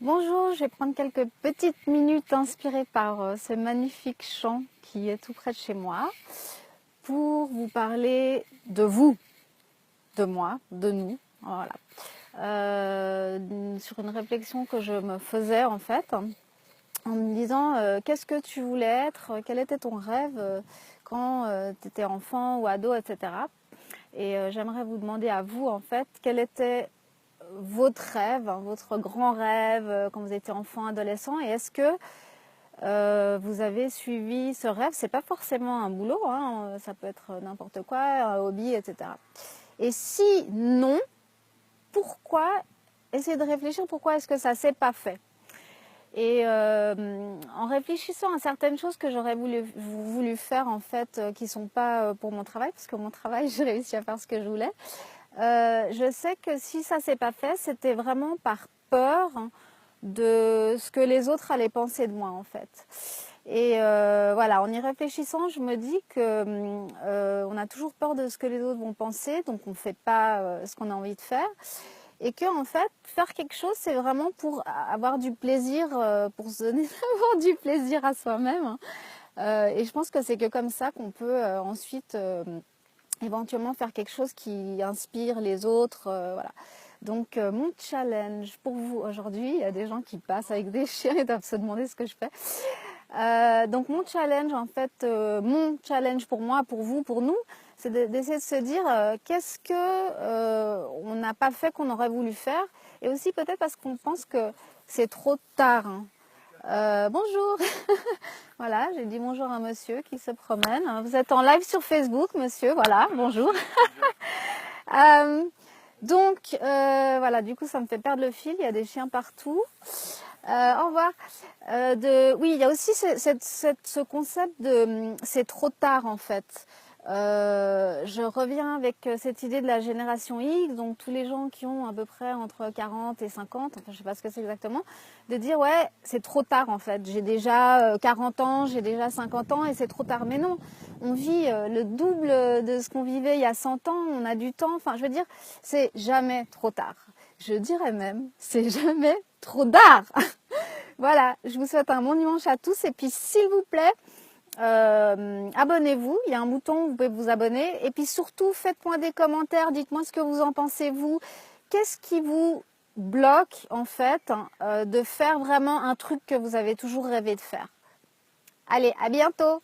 Bonjour, je vais prendre quelques petites minutes inspirées par ce magnifique chant qui est tout près de chez moi pour vous parler de vous, de moi, de nous, voilà. Sur une réflexion que je me faisais en fait, en me disant qu'est-ce que tu voulais être, quel était ton rêve quand tu étais enfant ou ado, etc. Et j'aimerais vous demander à vous en fait quel était votre rêve, votre grand rêve quand vous étiez enfant, adolescent, et est-ce que vous avez suivi ce rêve? C'est pas forcément un boulot, hein, ça peut être n'importe quoi, un hobby, etc. Et si non, pourquoi? Essayez de réfléchir pourquoi est-ce que ça s'est pas fait. Et en réfléchissant à certaines choses que j'aurais voulu faire en fait, qui sont pas pour mon travail, parce que mon travail j'ai réussi à faire ce que je voulais. Je sais que si ça s'est pas fait, c'était vraiment par peur de ce que les autres allaient penser de moi en fait. Et voilà, en y réfléchissant, je me dis que on a toujours peur de ce que les autres vont penser, donc on ne fait pas ce qu'on a envie de faire. Et que en fait, faire quelque chose, c'est vraiment pour avoir du plaisir, pour se donner avoir du plaisir à soi-même. Et je pense que c'est que comme ça qu'on peut ensuite éventuellement faire quelque chose qui inspire les autres, voilà. Donc mon challenge pour vous aujourd'hui, il y a des gens qui passent avec des chiens et doivent se demander ce que je fais. Donc mon challenge en fait, mon challenge pour moi, pour vous, pour nous, c'est d'essayer de se dire qu'est-ce que on n'a pas fait qu'on aurait voulu faire, et aussi peut-être parce qu'on pense que c'est trop tard. Bonjour. Voilà, j'ai dit bonjour à un monsieur qui se promène. Vous êtes en live sur Facebook, monsieur. Voilà, bonjour. Voilà, du coup, ça me fait perdre le fil. Il y a des chiens partout. Au revoir. Oui, il y a aussi ce concept de c'est trop tard en fait. Je reviens avec cette idée de la génération X, donc tous les gens qui ont à peu près entre 40 et 50, enfin je sais pas ce que c'est exactement, de dire ouais c'est trop tard en fait, j'ai déjà 40 ans, j'ai déjà 50 ans et c'est trop tard. Mais non, on vit le double de ce qu'on vivait il y a 100 ans, on a du temps, enfin je veux dire, c'est jamais trop tard. Je dirais même, c'est jamais trop tard. Voilà, je vous souhaite un bon dimanche à tous et puis s'il vous plaît, abonnez-vous, il y a un bouton, vous pouvez vous abonner, et puis surtout faites-moi des commentaires, dites-moi ce que vous en pensez vous, qu'est-ce qui vous bloque en fait de faire vraiment un truc que vous avez toujours rêvé de faire. Allez, à bientôt.